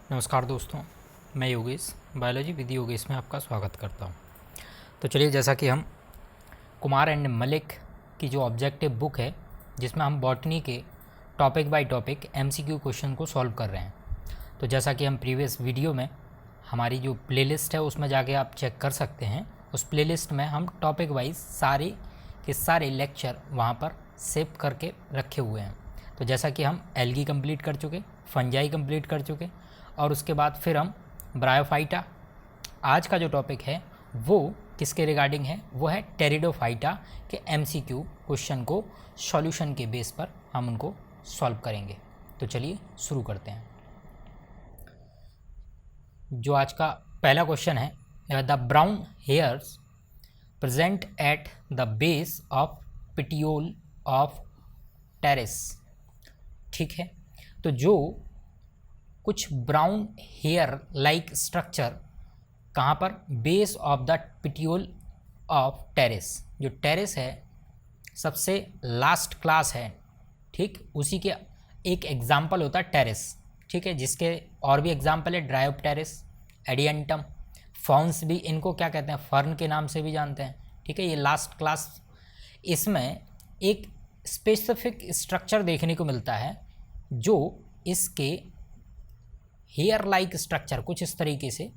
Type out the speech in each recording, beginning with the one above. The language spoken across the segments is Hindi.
नमस्कार दोस्तों, मैं योगेश बायोलॉजी विद योगेश में आपका स्वागत करता हूं। तो चलिए, जैसा कि हम कुमार एंड मलिक की जो ऑब्जेक्टिव बुक है जिसमें हम बॉटनी के topic by topic MCQ question को सॉल्व कर रहे हैं, तो जैसा कि हम प्रीवियस वीडियो में हमारी जो प्लेलिस्ट है उसमें जाके आप चेक कर सकते हैं। उस प्लेलिस्ट में हम टॉपिक वाइज सारे के सारे लेक्चर वहाँ पर सेव करके रखे हुए हैं। तो जैसा कि हम एल्गी कंप्लीट कर चुके, फंजाई कंप्लीट कर चुके, और उसके बाद फिर हम ब्रायोफाइटा, आज का जो टॉपिक है वो किसके रिगार्डिंग है, वो है टेरिडोफाइटा के एमसीक्यू क्वेश्चन को सॉल्यूशन के बेस पर हम उनको सॉल्व करेंगे। तो चलिए शुरू करते हैं। जो आज का पहला क्वेश्चन है, the brown hairs present at the base of petiole of terrace. ठीक है, तो जो कुछ ब्राउन हेयर लाइक स्ट्रक्चर कहाँ पर, base of the petiole of terrace. जो टेरेस है सबसे लास्ट क्लास है, ठीक, उसी के एक एग्जाम्पल होता है टेरेस। ठीक है, जिसके और भी एग्जाम्पल है ड्रायोप्टेरिस, एडियंटम, फॉन्स भी इनको क्या कहते हैं, फर्न के नाम से भी जानते हैं। ठीक है, ये लास्ट क्लास। इसमें एक स्पेसिफिक स्ट्रक्चर देखने को मिलता है जो इसके हेयर लाइक स्ट्रक्चर, कुछ इस तरीके से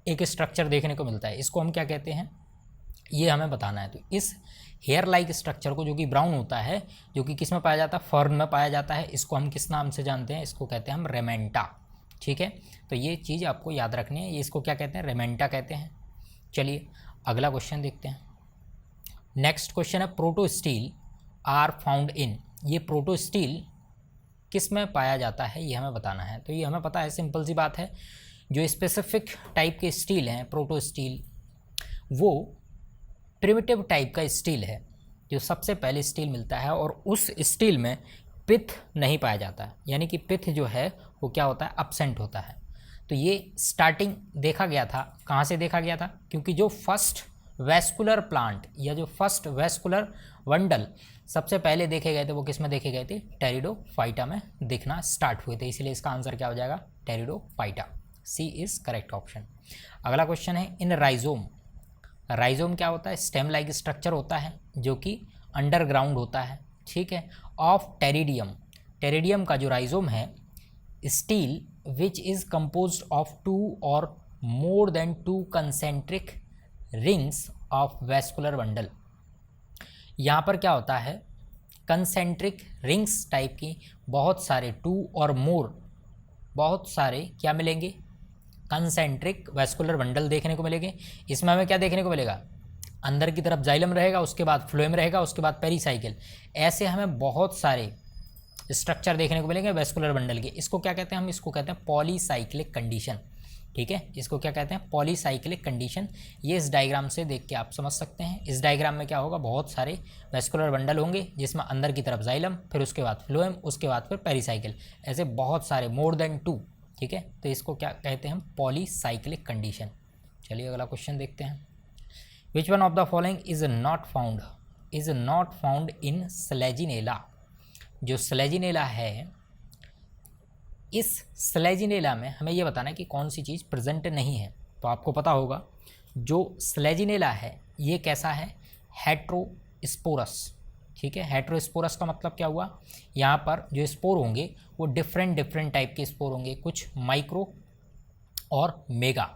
एक स्ट्रक्चर देखने को मिलता है। इसको हम क्या कहते हैं, ये हमें बताना है। तो इस हेयर लाइक स्ट्रक्चर को, जो कि ब्राउन होता है, जो कि किस में पाया जाता है, फर्न में पाया जाता है, इसको हम किस नाम से जानते हैं, इसको कहते हैं हम रेमेंटा। ठीक है, तो ये चीज़ आपको याद रखनी है, ये इसको क्या कहते हैं, रेमेंटा कहते हैं। चलिए अगला क्वेश्चन देखते हैं। नेक्स्ट क्वेश्चन है, प्रोटोस्टील आर फाउंड इन। ये प्रोटोस्टील किस में पाया जाता है, ये हमें बताना है। तो ये हमें पता है, सिंपल सी बात है, जो स्पेसिफिक टाइप के स्टील हैं प्रोटोस्टील, वो प्रिमिटिव टाइप का स्टील है, जो सबसे पहले स्टील मिलता है, और उस स्टील में पिथ नहीं पाया जाता है, यानी कि पिथ जो है वो क्या होता है, एब्सेंट होता है। तो ये स्टार्टिंग देखा गया था, कहाँ से देखा गया था, क्योंकि जो फर्स्ट वैस्कुलर प्लांट या जो फर्स्ट वैस्कुलर वंडल सबसे पहले देखे गए थे, वो किस में देखे गए थे, टेरिडोफाइटा में दिखना स्टार्ट हुए थे, इसलिए इसका आंसर क्या हो जाएगा, pteridophyta. C is correct option. अगला क्वेश्चन है, इन राइजोम। राइजोम क्या होता है, स्टेम लाइक स्ट्रक्चर होता है जो कि अंडरग्राउंड होता है। ठीक है, ऑफ टेरिडियम। टेरिडियम का जो राइजोम है, steel which is composed of 2 और more than 2 concentric rings of vascular bundle. यहाँ पर क्या होता है, कंसेंट्रिक रिंग्स टाइप की बहुत सारे 2 और मोर, बहुत सारे क्या मिलेंगे, कंसेंट्रिक वैस्कुलर बंडल देखने को मिलेंगे। इसमें हमें क्या देखने को मिलेगा, अंदर की तरफ जाइलम रहेगा, उसके बाद फ्लोएम रहेगा, उसके बाद पेरीसाइकिल, ऐसे हमें बहुत सारे स्ट्रक्चर देखने को मिलेंगे वैस्कुलर बंडल के। इसको क्या कहते हैं, हम इसको कहते हैं पॉलीसाइक्लिक कंडीशन। ठीक है, इसको क्या कहते हैं, पॉलीसाइक्लिक कंडीशन। ये इस डायग्राम से देख के आप समझ सकते हैं। इस डायग्राम में क्या होगा, बहुत सारे वैस्कुलर बंडल होंगे, जिसमें अंदर की तरफ जाइलम, फिर उसके बाद फ्लोएम, उसके बाद फिर पेरीसाइकिल, ऐसे बहुत सारे, मोर देन 2। ठीक है, तो इसको क्या कहते हैं, हम पॉलीसाइक्लिक कंडीशन। चलिए अगला क्वेश्चन देखते हैं। Which one of the following is not found in Selaginella. जो स्लेजिनेला है, इस स्लेजिनेला में हमें यह बताना है कि कौन सी चीज़ प्रेजेंट नहीं है। तो आपको पता होगा जो स्लेजिनेला है ये कैसा है, हेट्रोस्पोरस। ठीक है, हेट्रोस्पोरस का मतलब क्या हुआ, यहाँ पर जो स्पोर होंगे वो डिफरेंट टाइप के स्पोर होंगे, कुछ माइक्रो और मेगा,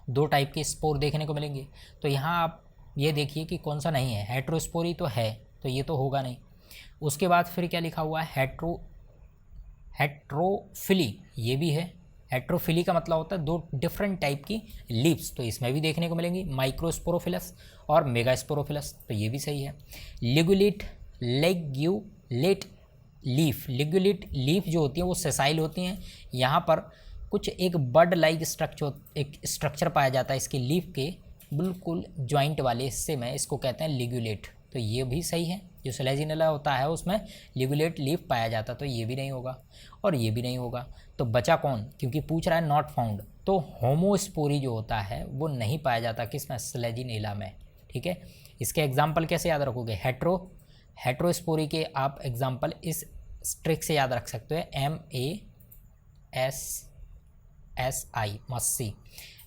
2 टाइप के स्पोर देखने को मिलेंगे। तो यहाँ आप ये देखिए कि कौन सा नहीं है, हेट्रोस्पोरी तो है, तो ये तो होगा नहीं। उसके बाद फिर क्या लिखा हुआ है, हेट्रोफिली, ये भी है। हेट्रोफिली का मतलब होता है 2 डिफरेंट टाइप की लीव्स, तो इसमें भी देखने को मिलेंगी, माइक्रोस्पोरोफिलस और मेगास्पोरोफिलस, तो ये भी सही है। लिगुलेट लीफ, लिगुलेट लीफ जो होती है वो सेसाइल होती हैं। यहाँ पर कुछ एक बर्ड लाइक स्ट्रक्चर पाया जाता है इसके लीफ के बिल्कुल जॉइंट वाले हिस्से में, इसको कहते हैं लिगुलेट, तो ये भी सही है। जो स्लेजिनेला होता है उसमें लिगुलेट लीफ पाया जाता, तो ये भी नहीं होगा और ये भी नहीं होगा। तो बचा कौन, क्योंकि पूछ रहा है नॉट फाउंड, तो होमोस्पोरी जो होता है वो नहीं पाया जाता किसमें, स्लेजिनेला में। ठीक है, इसके एग्जाम्पल कैसे याद रखोगे, हेट्रोस्पोरी के आप एग्जाम्पल इस ट्रिक से याद रख सकते हो, MAS MSI मस्सी,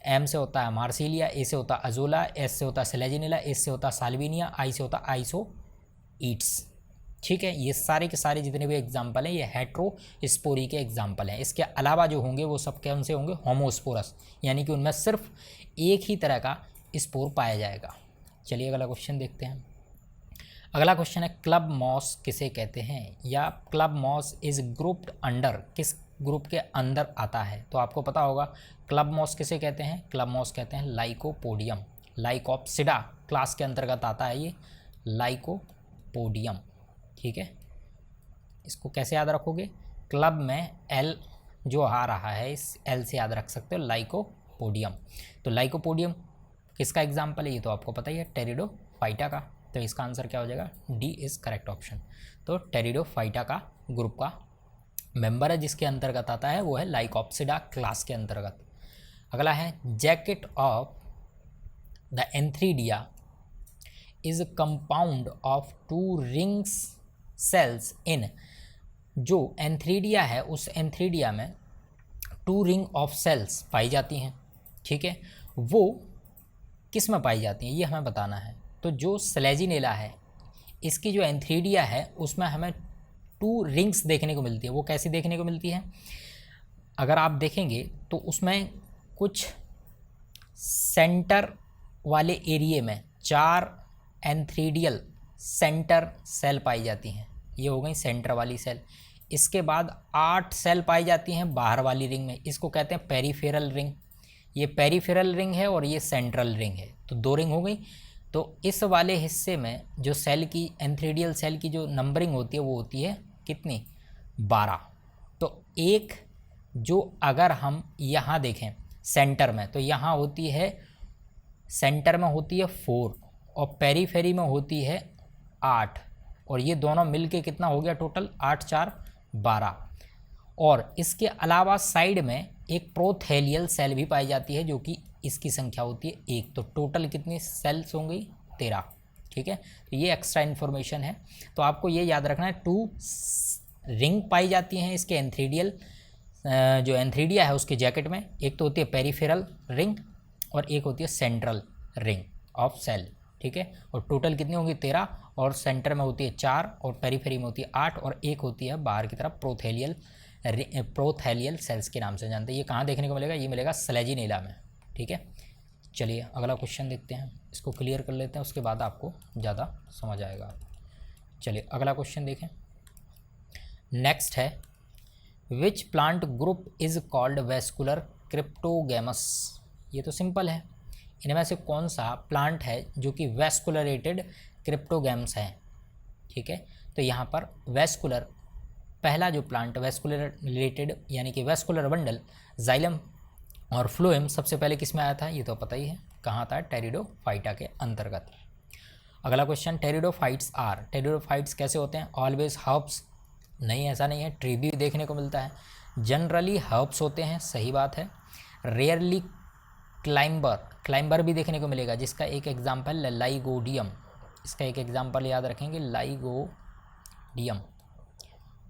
M से होता है मार्सिलिया, A से होता है अजोला, S से होता है सेलेजिनेला, S से होता है साल्विनिया, I से होता है आइसोईट्स। ठीक है, ये सारे के सारे जितने भी एग्जाम्पल हैं ये हेट्रोस्पोरी के एग्जाम्पल हैं। इसके अलावा जो होंगे वो सब कौन से होंगे, होमोस्पोरस, यानी कि उनमें सिर्फ एक ही तरह का स्पोर पाया जाएगा। चलिए अगला क्वेश्चन देखते हैं। अगला क्वेश्चन है क्लब मॉस किसे कहते हैं, या club moss is grouped under, किस ग्रुप के अंदर आता है। तो आपको पता होगा क्लब मॉस किसे कहते हैं, क्लब मॉस कहते हैं लाइकोपोडियम, लाइकोप्सिडा क्लास के अंतर्गत आता है ये लाइकोपोडियम। ठीक है, इसको कैसे याद रखोगे, क्लब में एल जो आ रहा है इस एल से याद रख सकते हो लाइकोपोडियम। तो लाइकोपोडियम किसका एग्जाम्पल है, ये तो आपको पता ही है टेरिडोफाइटा का। तो इसका आंसर क्या हो जाएगा, डी इज़ करेक्ट ऑप्शन। तो टेरिडोफाइटा का ग्रुप का मेंबर है जिसके अंतर्गत आता है वो है लाइकोप्सिडा क्लास के अंतर्गत। अगला है jacket of the antheridia is compound of 2 rings cells in, जो एंथ्रीडिया है उस एंथ्रीडिया में 2 रिंग ऑफ सेल्स पाई जाती हैं। ठीक है, वो किस में पाई जाती हैं ये हमें बताना है। तो जो सेलेजिनेला है इसकी जो एंथ्रीडिया है उसमें हमें 2 रिंग्स देखने को मिलती है। वो कैसी देखने को मिलती है, अगर आप देखेंगे तो उसमें कुछ सेंटर वाले एरिए में 4 एंथ्रीडियल सेंटर सेल पाई जाती हैं, ये हो गई सेंटर वाली सेल। इसके बाद 8 सेल पाई जाती हैं बाहर वाली रिंग में, इसको कहते हैं पेरीफेरल रिंग। ये पेरीफेरल रिंग है और ये सेंट्रल रिंग है, तो 2 रिंग हो गई। तो इस वाले हिस्से में जो सेल की एंथ्रीडियल सेल की जो नंबरिंग होती है वो होती है कितनी, 12। तो एक जो अगर हम यहाँ देखें सेंटर में, तो यहाँ होती है सेंटर में होती है 4 और पेरीफेरी में होती है 8, और ये दोनों मिलके कितना हो गया टोटल 8 4 12। और इसके अलावा साइड में एक प्रोथेलियल सेल भी पाई जाती है जो कि इसकी संख्या होती है 1। तो टोटल कितनी सेल्स होंगी 13। ठीक है, तो ये एक्स्ट्रा इन्फॉर्मेशन है। तो आपको ये याद रखना है 2 रिंग पाई जाती हैं इसके एंथ्रीडियल, जो एंथ्रीडिया है उसके जैकेट में, एक तो होती है पेरीफेरल रिंग और एक होती है सेंट्रल रिंग ऑफ सेल। ठीक है, और टोटल कितनी होंगी 13, और सेंटर में होती है 4 और पेरीफेरी में होती है 8 और एक होती है बाहर की तरफ प्रोथेलियल सेल्स के नाम से जानते हैं। ये कहाँ देखने को मिलेगा, ये मिलेगा सेलेजिनेला में। ठीक है, चलिए अगला क्वेश्चन देखते हैं, इसको क्लियर कर लेते हैं उसके बाद आपको ज़्यादा समझ आएगा। चलिए अगला क्वेश्चन देखें। नेक्स्ट है which plant group is called vascular cryptogams. ये तो सिंपल है, इनमें से कौन सा प्लांट है जो कि वेस्कुलरेटेड क्रिप्टोगैम्स है। ठीक है, तो यहाँ पर वेस्कुलर पहला जो प्लांट वेस्कुलर रिलेटेड यानी कि वेस्कुलर बंडल जाइलम और फ्लोएम सबसे पहले किस में आया था, ये तो पता ही है कहाँ था, टेरिडोफाइटा के अंतर्गत। अगला क्वेश्चन टेरिडोफाइट्स आर, टेरिडोफाइट्स कैसे होते हैं, ऑलवेज हर्ब्स, नहीं ऐसा नहीं है, ट्री भी देखने को मिलता है। जनरली हर्ब्स होते हैं, सही बात है। रेयरली क्लाइंबर भी देखने को मिलेगा जिसका एक एग्जाम्पल लाइगोडियम, इसका एक एग्जाम्पल याद रखेंगे लाइगोडियम।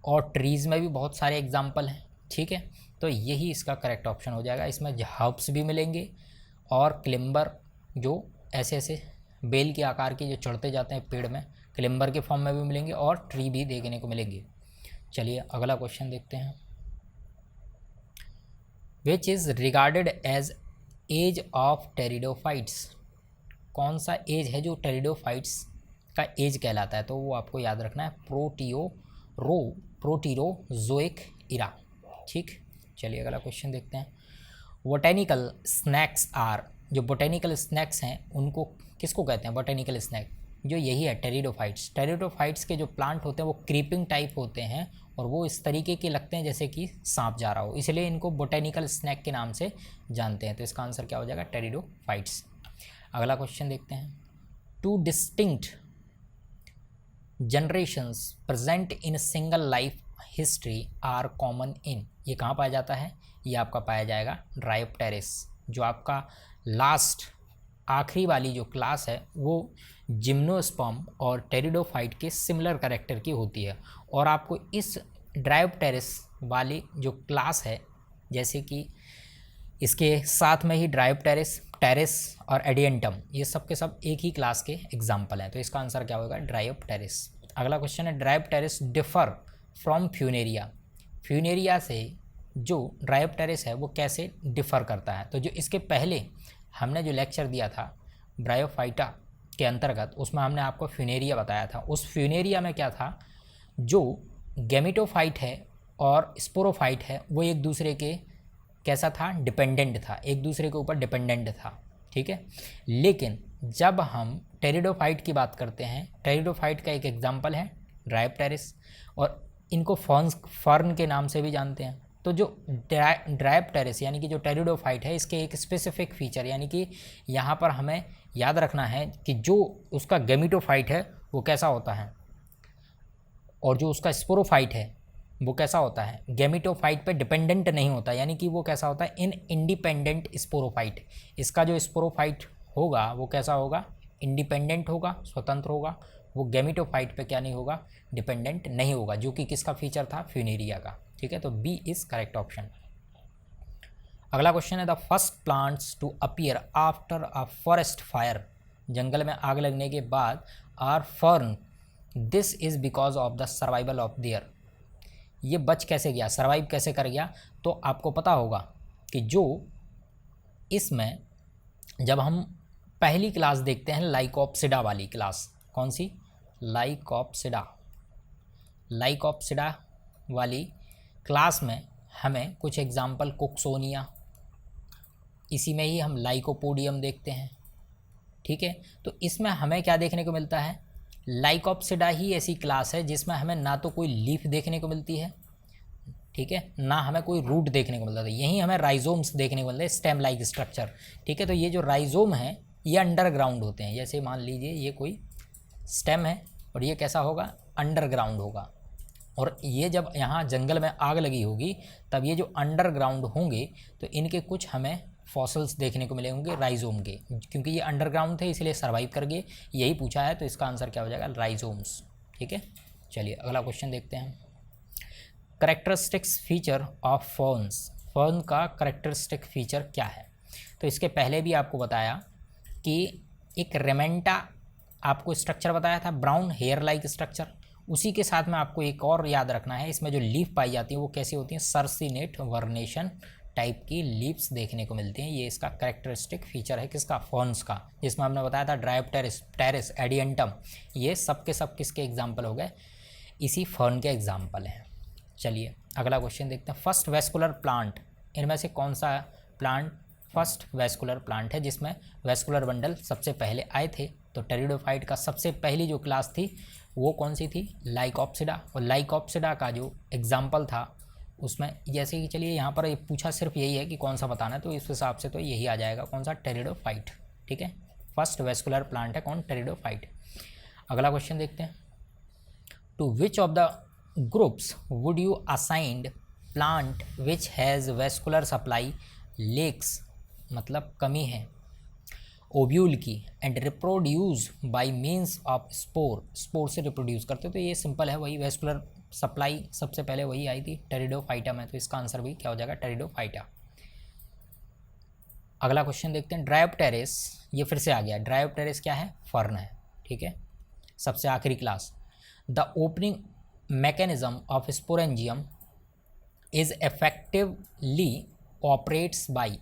और ट्रीज़ में भी बहुत सारे एग्जाम्पल हैं। ठीक है, तो यही इसका करेक्ट ऑप्शन हो जाएगा। इसमें हर्ब्स भी मिलेंगे और क्लिम्बर जो ऐसे ऐसे बेल के आकार के जो चढ़ते जाते हैं पेड़ में, क्लिम्बर के फॉर्म में भी मिलेंगे और ट्री भी देखने को मिलेंगे। चलिए अगला क्वेश्चन देखते हैं। Which is regarded as age of pteridophytes, कौन सा एज है जो टेरिडोफाइट्स का एज कहलाता है, तो वो आपको याद रखना है प्रोटीरोजोइक इरा। ठीक, चलिए अगला क्वेश्चन देखते हैं। बोटेनिकल स्नैक्स आर, जो बोटेनिकल स्नैक्स हैं उनको किसको कहते हैं, बोटेनिकल स्नैक जो यही है टेरिडोफाइट्स। टेरिडोफाइट्स के जो प्लांट होते हैं वो क्रीपिंग टाइप होते हैं और वो इस तरीके के लगते हैं जैसे कि सांप जा रहा हो, इसलिए इनको बोटेनिकल स्नैक के नाम से जानते हैं। तो इसका आंसर क्या हो जाएगा, टेरिडोफाइट्स। अगला क्वेश्चन देखते हैं। 2 distinct generations present in single life history are common in, ये कहाँ पाया जाता है, ये आपका पाया जाएगा ड्रायोप्टेरिस। जो आपका लास्ट आखिरी वाली जो क्लास है वो जिम्नोस्पर्म और टेरिडोफाइट के सिमिलर कैरेक्टर की होती है। और आपको इस ड्रायोप्टेरिस वाली जो क्लास है, जैसे कि इसके साथ में ही ड्रायोप्टेरिस, टेरिस और एडियंटम, ये सब के सब एक ही क्लास के एग्जाम्पल हैं, तो इसका आंसर क्या होगा? ड्रायोप्टेरिस। अगला क्वेश्चन है, Dryopteris differ from Funaria. Funaria से जो ड्रायोप्टेरिस है वो कैसे डिफ़र करता है? तो जो इसके पहले हमने जो लेक्चर दिया था ब्रायोफाइटा के अंतर्गत, उसमें हमने आपको फ्यूनेरिया बताया था। उस फ्यूनेरिया में क्या था, जो गैमेटोफाइट है और स्पोरोफाइट है वो एक दूसरे के कैसा था? डिपेंडेंट था, एक दूसरे के ऊपर डिपेंडेंट था, ठीक है। लेकिन जब हम टेरिडोफाइट की बात करते हैं, टेरिडोफाइट का एक एग्जाम्पल है ड्रायोप्टेरिस, और इनको फर्न के नाम से भी जानते हैं। तो जो ड्रायोप्टेरिस यानी कि जो टेरिडोफाइट है, इसके एक स्पेसिफिक फीचर, यानी कि यहाँ पर हमें याद रखना है कि जो उसका गैमेटोफाइट है वो कैसा होता है, और जो उसका स्पोरोफाइट है वो कैसा होता है? गैमेटोफाइट पे डिपेंडेंट नहीं होता, यानी कि वो कैसा होता है? Independent sporophyte. इसका जो स्पोरोफाइट होगा वो कैसा होगा? इंडिपेंडेंट होगा, स्वतंत्र होगा। वो गैमेटोफाइट पे क्या नहीं होगा? डिपेंडेंट नहीं होगा, जो कि किसका फीचर था? फ्यूनेरिया का, ठीक है। तो बी इज करेक्ट ऑप्शन। अगला क्वेश्चन है, the first plants to appear after a forest fire. जंगल में आग लगने के बाद are fern, this is because of the survival of their. ये बच कैसे गया, सर्वाइव कैसे कर गया? तो आपको पता होगा कि जो इसमें जब हम पहली क्लास देखते हैं लाइकोप्सिडा वाली क्लास, कौन सी? लाइकोप्सिडा। लाइकोप्सिडा वाली क्लास में हमें कुछ एग्जाम्पल कोक्सोनिया, इसी में ही हम लाइकोपोडियम देखते हैं, ठीक है। तो इसमें हमें क्या देखने को मिलता है? लाइकोप्सिडा ही ऐसी क्लास है जिसमें हमें ना तो कोई लीफ देखने को मिलती है, ठीक है, ना हमें कोई रूट देखने को मिलता है। यहीं हमें राइजोम्स देखने को मिलते हैं, स्टेम लाइक स्ट्रक्चर, ठीक है। तो ये जो राइजोम है ये अंडरग्राउंड होते हैं। जैसे मान लीजिए ये कोई स्टेम है और ये कैसा होगा? अंडरग्राउंड होगा। और ये जब यहाँ जंगल में आग लगी होगी तब ये जो अंडरग्राउंड होंगे तो इनके कुछ हमें फॉसल्स देखने को मिले होंगे राइजोम के, क्योंकि ये अंडरग्राउंड थे इसलिए सर्वाइव कर गए, यही पूछा है। तो इसका आंसर क्या हो जाएगा? राइजोम्स, ठीक है। चलिए अगला क्वेश्चन देखते हैं। Characteristics feature of ferns. Fern का करेक्टरिस्टिक फीचर क्या है? तो इसके पहले भी आपको बताया कि एक रेमेंटा आपको स्ट्रक्चर बताया था, ब्राउन हेयर लाइक स्ट्रक्चर। उसी के साथ में आपको एक और याद रखना है, इसमें जो लीफ पाई जाती है वो कैसी होती हैं? सर्सिनेट वर्नेशन टाइप की लीव्स देखने को मिलती हैं। ये इसका करेक्टरिस्टिक फीचर है किसका? फर्न्स का, जिसमें हमने बताया था ड्रायोप्टेरिस, टेरिस, एडियंटम, ये सब के सब किसके एग्जाम्पल हो गए? इसी फर्न के एग्जाम्पल हैं। चलिए अगला क्वेश्चन देखते हैं। फर्स्ट वेस्कुलर प्लांट, इनमें से कौन सा प्लांट फर्स्ट वेस्कुलर प्लांट है जिसमें वेस्कुलर बंडल सबसे पहले आए थे? तो टेरिडोफाइट का सबसे पहली जो क्लास थी वो कौन सी थी? लाइकोप्सिडा। और लाइकोप्सिडा का जो एग्जाम्पल था उसमें जैसे कि, चलिए यहाँ पर पूछा सिर्फ यही है कि कौन सा बताना है, तो इस हिसाब से तो यही आ जाएगा, कौन सा? टेरिडोफाइट, ठीक है। फर्स्ट वेस्कुलर प्लांट है कौन? टेरिडोफाइट। अगला क्वेश्चन देखते हैं। To which of the groups would you assigned plant which has vascular supply lacks, मतलब कमी है ओव्यूल की, and reproduce by means of spore, spore से रिप्रोड्यूस करते? तो ये सिंपल है, वही वेस्कुलर सप्लाई सबसे पहले वही आई थी टेरिडोफाइटा में, तो इसका आंसर भी क्या हो जाएगा? टेरिडोफाइटा। अगला क्वेश्चन देखते हैं। ड्रायोप्टेरिस, ये फिर से आ गया, ड्रायोप्टेरिस क्या है? फर्न है, ठीक है, सबसे आखिरी class. The opening mechanism of sporangium is effectively operates by,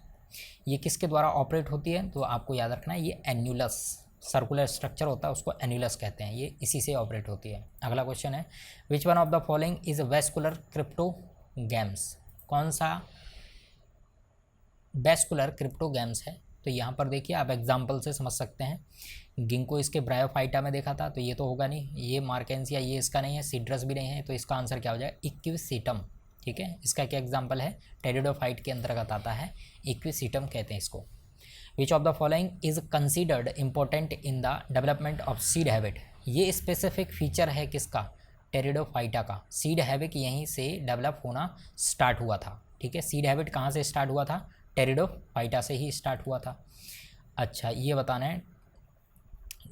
ये किसके द्वारा ऑपरेट होती है? तो आपको याद रखना है ये एन्यूलस, सर्कुलर स्ट्रक्चर होता है उसको एन्यूलस कहते हैं, ये इसी से ऑपरेट होती है। अगला क्वेश्चन है, विच one of the following is vascular cryptogams, कौन सा वेस्कुलर क्रिप्टोगैम्स है? तो यहाँ पर देखिए आप एग्जाम्पल से समझ सकते हैं। गिंको इसके ब्रायोफाइटा में देखा था, तो ये तो होगा नहीं, ये मार्केंसिया ये इसका नहीं है, सीड्रस भी नहीं है, तो इसका आंसर क्या हो जाएगा? इक्विसीटम, ठीक है। इसका क्या एग्जाम्पल है? टेरिडोफाइट के अंतर्गत आता है, इक्विसीटम कहते हैं इसको। विच of the following is considered important in the development of seed habit, ये स्पेसिफिक फीचर है किसका? टेरिडोफाइटा का। सीड हैबिट यहीं से डेवलप होना स्टार्ट हुआ था, ठीक है। सीड हैबिट कहाँ से स्टार्ट हुआ था? टेरिडोफाइटा से ही स्टार्ट हुआ था। अच्छा ये बताना है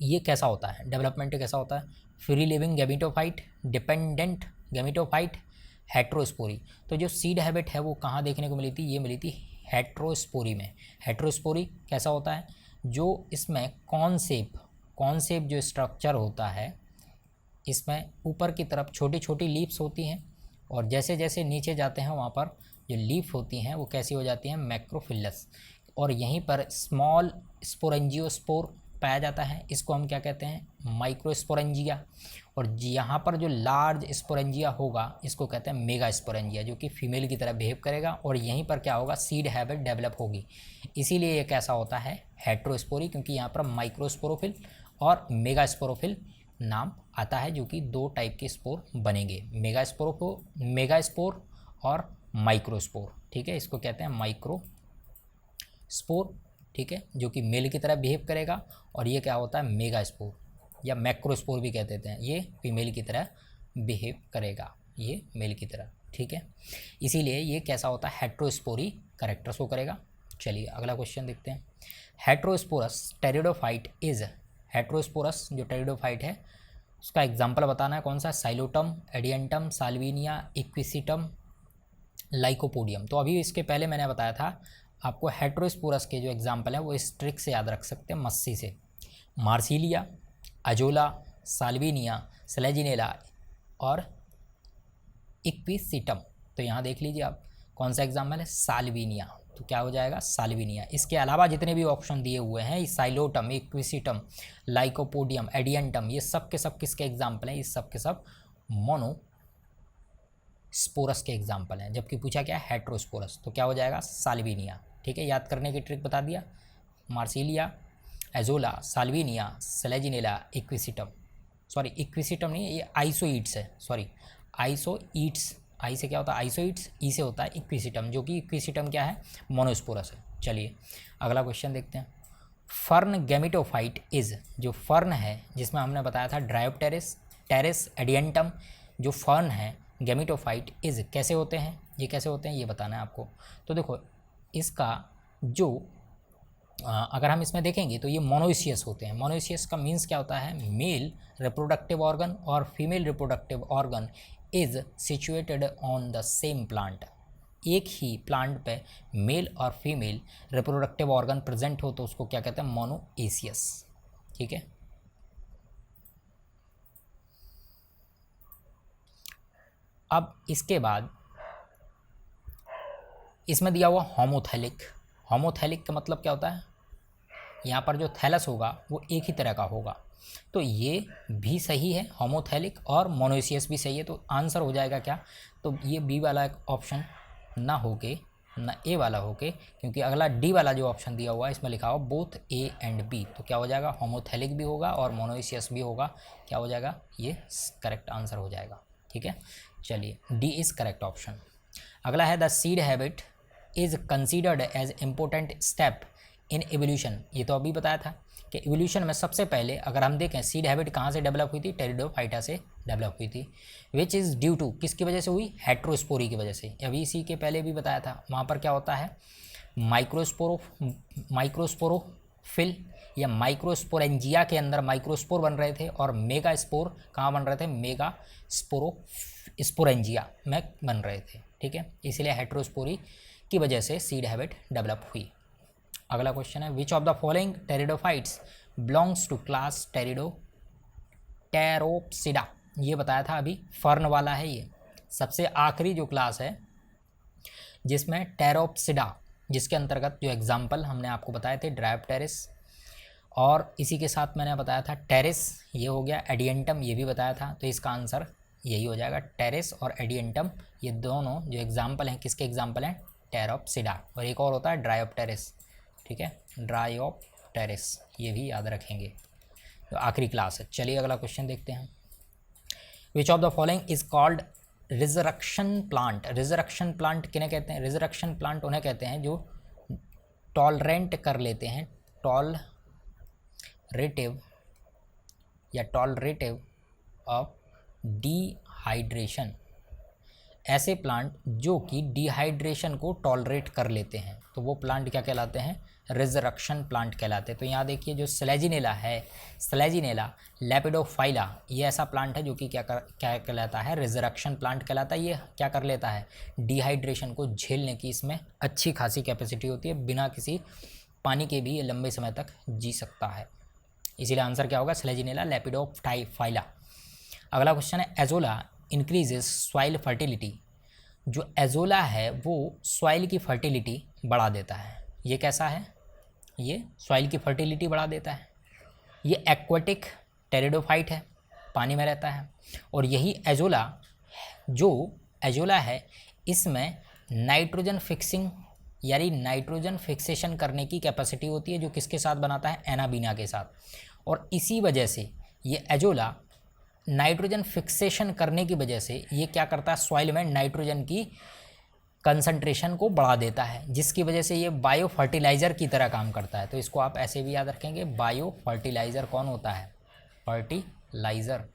ये कैसा होता है, डेवलपमेंट कैसा होता है? Free living gametophyte, dependent gametophyte, heterospory. तो जो सीड हैबिट है वो कहाँ देखने को मिली थी? ये मिली थी हेट्रोस्पोरी में। हेट्रोस्पोरी कैसा होता है, जो इसमें कॉन्सेप जो स्ट्रक्चर होता है, इसमें ऊपर की तरफ छोटी छोटी लीव्स होती हैं और जैसे जैसे नीचे जाते हैं वहाँ पर जो लीफ होती हैं वो कैसी हो जाती हैं, मैक्रोफिलस, और यहीं पर स्मॉल स्पोरेंजियोस्पोर पाया जाता है, इसको हम क्या कहते हैं, माइक्रोस्पोरेंजिया। और यहाँ पर जो लार्ज स्पोरेंजिया होगा इसको कहते हैं मेगा स्पोरेंजिया, जो कि फीमेल की तरह बिहेव करेगा और यहीं पर क्या होगा, सीड हैबिट डेवलप होगी। इसीलिए ये कैसा होता है, हेट्रोस्पोरी, क्योंकि यहाँ पर माइक्रोस्पोरोफिल और मेगा स्पोरोफिल नाम आता है, जो कि दो टाइप के स्पोर बनेंगे, मेगा स्पोर और माइक्रोस्पोर। ठीक है, इसको कहते हैं माइक्रोस्पोर, ठीक है, जो कि मेल की तरह बिहेव करेगा। और ये क्या होता है, मेगा स्पोर या मैक्रोस्पोर भी कह देते हैं, ये फीमेल की तरह बिहेव करेगा, ये मेल की तरह। ठीक है, इसीलिए ये कैसा होता है, हेट्रोस्पोरी कैरेक्टर शो करेगा। चलिए अगला क्वेश्चन देखते हैं। हेट्रोस्पोरस टेरिडोफाइट इज, हेट्रोस्पोरस जो टेरिडोफाइट है उसका एग्जाम्पल बताना है, कौन सा, Psilotum, Adiantum, Salvinia, equisetum, lycopodium. तो अभी इसके पहले मैंने बताया था आपको हेट्रोस्पोरस के जो एग्जाम्पल है वो इस ट्रिक से याद रख सकते हैं, मस्सी से, मार्सिलिया, अजोला, साल्विनिया, सेलेजिनेला और इक्विसिटम। तो यहाँ देख लीजिए आप कौन सा एग्जाम्पल है, साल्विनिया, तो क्या हो जाएगा, साल्विनिया। इसके अलावा जितने भी ऑप्शन दिए हुए हैं, साइलोटम, इक्विसिटम, लाइकोपोडियम, एडियंटम, ये सब के सब किसके एग्जाम्पल हैं, ये सब के सब मोनोस्पोरस के एग्जाम्पल हैं। जबकि पूछा क्या, हेट्रोस्पोरस, तो क्या हो जाएगा, साल्विनिया। ठीक है, याद करने की ट्रिक बता दिया, Marsilea, azolla, Salvinia, Selaginella, equisetum, sorry equisetum नहीं, ये आइसोइड्स है, सॉरी आइसोइड्स, आई से क्या होता है, आइसोइड्स, ई से होता है इक्विसिटम, जो कि इक्विसिटम क्या है, मोनोस्पोरस है। चलिए अगला क्वेश्चन देखते हैं। फर्न गैमेटोफाइट इज, जो फर्न है जिसमें हमने बताया था ड्रायोप्टेरिस, टेरिस, एडियंटम, जो फर्न है गैमेटोफाइट इज कैसे होते हैं, ये कैसे होते हैं ये बताना है आपको। तो देखो इसका जो अगर हम इसमें देखेंगे तो ये मोनोइसियस होते हैं। मोनोइसियस का मीन्स क्या होता है, मेल रिप्रोडक्टिव ऑर्गन और female reproductive organ is situated on the same plant. एक ही प्लांट पे मेल और फीमेल रिप्रोडक्टिव ऑर्गन प्रेजेंट हो तो उसको क्या कहते हैं, मोनोइसियस। ठीक है, अब इसके बाद इसमें दिया हुआ होमोथैलिक। होमोथैलिक का मतलब क्या होता है, यहाँ पर जो थैलस होगा वो एक ही तरह का होगा, तो ये भी सही है, होमोथैलिक और मोनोइसियस भी सही है। तो आंसर हो जाएगा क्या, तो ये बी वाला ऑप्शन ना होके ना ए वाला होके, क्योंकि अगला डी वाला जो ऑप्शन दिया हुआ है इसमें लिखा हुआ बोथ ए एंड बी, तो क्या हो जाएगा, होमोथैलिक भी होगा और मोनोइसियस भी होगा, क्या हो जाएगा, ये करेक्ट आंसर हो जाएगा। ठीक है, चलिए डी इज़ करेक्ट ऑप्शन। अगला है the seed habit is considered as important step in evolution. ये तो अभी बताया था कि एवोल्यूशन में सबसे पहले अगर हम देखें सीड हैबिट कहाँ से डेवलप हुई थी, टेरिडोफाइटा से डेवलप हुई थी, विच इज़ ड्यू टू, किसकी वजह से हुई, हेट्रोस्पोरी की वजह से। अभी इसी के पहले भी बताया था, वहाँ पर क्या होता है, माइक्रोस्पोरोफिल या माइक्रोस्पोरेंजिया के अंदर माइक्रोस्पोर बन रहे थे और मेगा स्पोर कहाँ बन रहे थे, मेगा स्पोरेंजिया में बन रहे थे। ठीक है, इसलिए हेट्रोस्पोरी की वजह से सीड हैबिट डेवलप हुई। अगला क्वेश्चन है, which of the following pteridophytes belongs to class pteropsida. ये बताया था अभी, फर्न वाला है ये, सबसे आखिरी जो क्लास है जिसमें टेरोप्सिडा, जिसके अंतर्गत जो एग्जाम्पल हमने आपको बताए थे ड्रायोप्टेरिस, और इसी के साथ मैंने बताया था टेरिस, ये हो गया, एडियंटम ये भी बताया था, तो इसका आंसर यही हो जाएगा, टेरिस और एडियंटम, ये दोनों जो एग्जाम्पल हैं किसके एग्जाम्पल हैं, टेरोप्सिडा। और एक और होता है ड्रायोप्टेरिस। ठीक है, ड्रायोप्टेरिस, ये भी याद रखेंगे, तो आखिरी क्लास है। चलिए अगला क्वेश्चन देखते हैं। विच of the following is called resurrection plant. Resurrection plant किन्हें कहते हैं, रिजरक्शन प्लांट उन्हें कहते हैं जो टॉलरेंट कर लेते हैं, टॉलरेटिव ऑफ डिहाइड्रेशन ऐसे प्लांट जो कि डिहाइड्रेशन को टॉलरेट कर लेते हैं, तो वो प्लांट क्या कहलाते हैं? रिजरक्शन प्लांट कहलाते हैं। तो यहाँ देखिए जो स्लेजिनेला है, स्लेजिनेला लेपिडोफाइला, ये ऐसा प्लांट है जो कि क्या कहलाता है? रिजरक्शन प्लांट कहलाता है। ये क्या कर लेता है? डिहाइड्रेशन को झेलने की इसमें अच्छी खासी कैपेसिटी होती है, बिना किसी पानी के भी ये लंबे समय तक जी सकता है। इसीलिए आंसर क्या होगा? स्लेजिनेला लेपिडोफाइला। अगला क्वेश्चन है एजोला इंक्रीजेस सॉइल फर्टिलिटी। जो एजोला है वो सॉइल की फर्टिलिटी बढ़ा देता है। ये कैसा है? ये सॉइल की फर्टिलिटी बढ़ा देता है। ये एक्वाटिक टेरिडोफाइट है, पानी में रहता है। और यही एजोला, जो एजोला है, इसमें नाइट्रोजन फिक्सिंग यानी नाइट्रोजन फिक्सेशन करने की कैपेसिटी होती है, जो किसके साथ बनाता है? एनाबीना के साथ। और इसी वजह से ये एजोला नाइट्रोजन फिक्सेशन करने की वजह से ये क्या करता है? सॉइल में नाइट्रोजन की कंसंट्रेशन को बढ़ा देता है, जिसकी वजह से ये बायो फर्टिलाइज़र की तरह काम करता है। तो इसको आप ऐसे भी याद रखेंगे, बायो फर्टिलाइज़र कौन होता है? फर्टिलाइज़र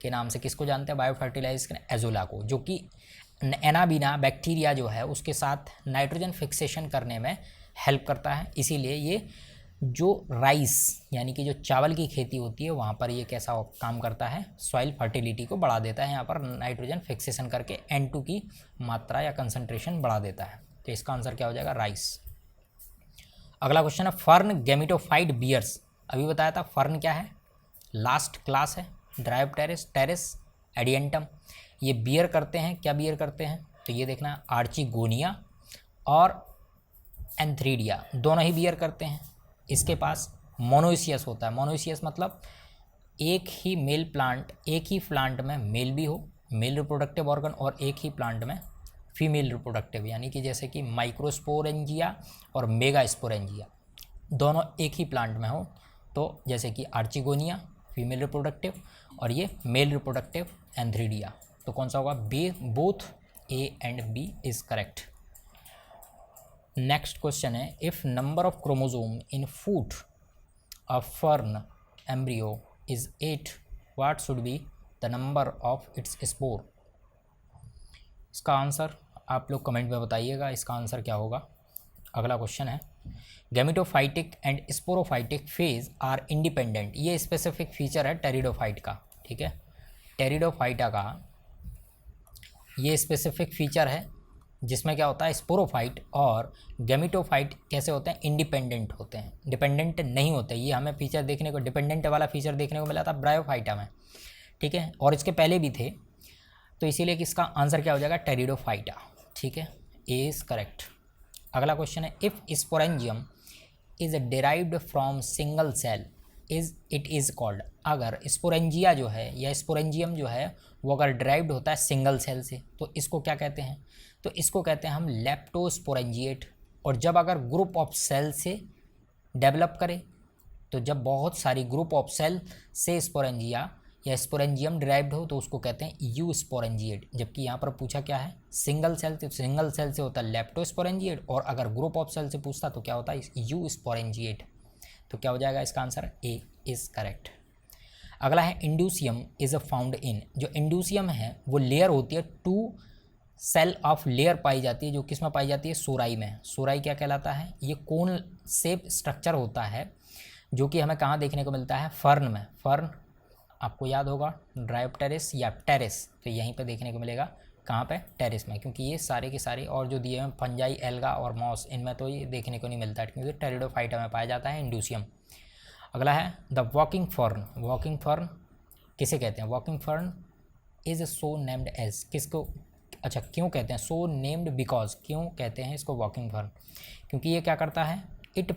के नाम से किसको जानते हैं? बायो फर्टिलाइज़र एजोला को, जो कि एनाबीना बैक्टीरिया जो है उसके साथ नाइट्रोजन फिक्सेशन करने में हेल्प करता है। इसीलिए ये जो राइस यानी कि जो चावल की खेती होती है वहाँ पर ये कैसा काम करता है? सॉइल फर्टिलिटी को बढ़ा देता है। यहाँ पर नाइट्रोजन फिक्सेशन करके N2 की मात्रा या कंसंट्रेशन बढ़ा देता है। तो इसका आंसर क्या हो जाएगा? राइस। अगला क्वेश्चन है फर्न गैमिटोफाइट बियर्स। अभी बताया था फर्न क्या है? लास्ट क्लास है, ड्रायोप्टेरिस, टेरिस, एडियंटम। ये बियर करते हैं, क्या बियर करते हैं? तो ये देखना, आर्चिगोनिया और एंथ्रीडिया दोनों ही बियर करते हैं। इसके पास मोनोइसियस होता है। मोनोइसियस मतलब एक ही मेल प्लांट, एक ही प्लांट में मेल भी हो, मेल रिप्रोडक्टिव ऑर्गन, और एक ही प्लांट में फीमेल रिप्रोडक्टिव, यानी कि जैसे कि माइक्रोस्पोरेंजिया और मेगास्पोरेंजिया दोनों एक ही प्लांट में हो। तो जैसे कि आर्चिगोनिया फीमेल रिप्रोडक्टिव और ये मेल रिप्रोडक्टिव एंथ्रीडिया। तो कौन सा होगा? B, both A and B is correct. Next question है if number of chromosome in foot of fern embryo is 8, what should be the number of its spore? इसका आंसर आप लोग कमेंट में बताइएगा, इसका आंसर क्या होगा। अगला क्वेश्चन है gametophytic and sporophytic phase are independent. ये स्पेसिफिक फीचर है टेरिडोफाइट का, ठीक है, टेरिडोफाइटा का ये स्पेसिफिक फीचर है, जिसमें क्या होता है? स्पोरोफाइट और गैमिटोफाइट कैसे होते हैं? इंडिपेंडेंट होते हैं, डिपेंडेंट नहीं होते। ये हमें फीचर देखने को, डिपेंडेंट वाला फीचर देखने को मिला था ब्रायोफाइटा में, ठीक है, और इसके पहले भी थे। तो इसीलिए कि इसका आंसर क्या हो जाएगा? टेरिडोफाइटा, ठीक है, ए इज़ करेक्ट। अगला क्वेश्चन है if sporangium is derived from single cell it is called. अगर स्पोरेंजिया जो है या स्पोरेंजियम जो है वो अगर डिराइव्ड होता है सिंगल सेल से, तो इसको क्या कहते हैं? तो इसको कहते हैं हम लेप्टोस्पोरेंजिएट। और जब अगर ग्रुप ऑफ सेल से डेवलप करे, तो जब बहुत सारी ग्रुप ऑफ सेल से स्पोरेंजिया या स्पोरेंजियम डिराइव्ड हो तो उसको कहते हैं यू स्पोरेंजिएट। जबकि यहाँ पर पूछा क्या है? सिंगल सेल, तो सिंगल सेल से होता है लेप्टोस्पोरेंजिएट, और अगर ग्रुप ऑफ सेल से पूछता तो क्या होता है? You sporangiate. तो क्या हो जाएगा इसका आंसर? A is correct. अगला है इंड्यूसियम इज़ अ फाउंड इन। जो इंड्यूसियम है वो लेयर होती है, 2 सेल ऑफ लेयर पाई जाती है, जो किस में पाई जाती है? सोराई में। सोराई क्या कहलाता है? ये कोन शेप स्ट्रक्चर होता है, जो कि हमें कहाँ देखने को मिलता है? फर्न में। फर्न आपको याद होगा, ड्रायोप्टेरिस या टेरिस, तो यहीं पे देखने को मिलेगा। कहाँ पे? टेरिस में, क्योंकि ये सारे के सारे और जो दिए हैं फंजाई, एल्गा और मॉस, इनमें तो ये देखने को नहीं मिलता है, क्योंकि टेरिडोफाइटा में पाया जाता है इंड्यूसियम। अगला है the walking fern. Walking fern किसे कहते हैं? Walking fern is so named as, किसको, अच्छा क्यों कहते हैं? सो नेम्ड बिकॉज, क्यों कहते हैं इसको वॉकिंग फर्न? क्योंकि ये क्या करता है? It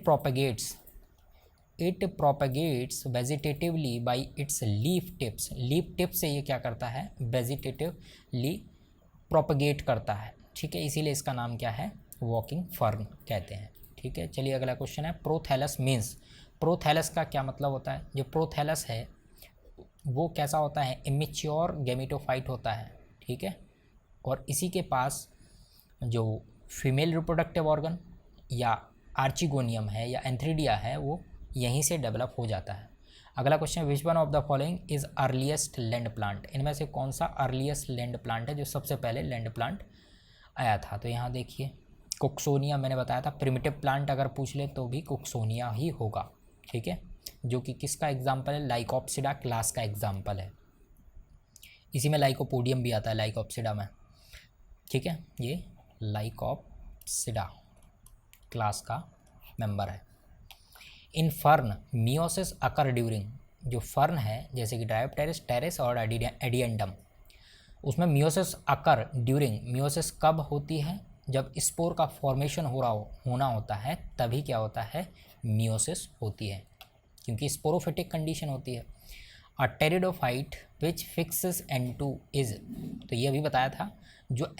propagates vegetatively by its leaf tips. Leaf tip से ये क्या करता है? वेजिटेटिवली प्रोपेगेट करता है, ठीक है, इसीलिए इसका नाम क्या है? वॉकिंग फर्न कहते हैं, ठीक है। चलिए अगला क्वेश्चन है प्रोथैलस मीन्स। प्रोथैलस का क्या मतलब होता है? जो प्रोथैलस है वो कैसा होता है? इमेच्योर गैमेटोफाइट होता है, ठीक है, और इसी के पास जो फीमेल रिप्रोडक्टिव ऑर्गन या आर्चिगोनियम है या एंथ्रीडिया है वो यहीं से डेवलप हो जाता है। अगला question, which one of the following is earliest land plant, इनमें से कौन सा अर्लीस्ट लैंड प्लांट है जो सबसे पहले लैंड प्लांट आया था। तो यहाँ देखिए कुक्सोनिया मैंने बताया था, प्रिमिटिव प्लांट अगर पूछ ले तो भी कुक्सोनिया ही होगा, ठीक है, जो कि किसका एग्जाम्पल है, लाइकोप्सिडा क्लास का एग्जाम्पल है। इसी में लाइकोपोडियम भी आता है लाइकोप्सिडा में, ठीक है, ये लाइकोप्सिडा क्लास का मेंबर है। इन फर्न मियोसिस अकर ड्यूरिंग, जो फर्न है जैसे कि ड्रायोप्टेरिस, टेरिस और एडियंडम, उसमें मियोसिस अकर ड्यूरिंग, मियोसिस कब होती है, जब स्पोर का फॉर्मेशन होना होता है तभी क्या होता है, मियोसिस होती है, क्योंकि स्पोरोफिटिक कंडीशन होती है। A pteridophyte which fixes N2 is, तो ये अभी बताया था, जो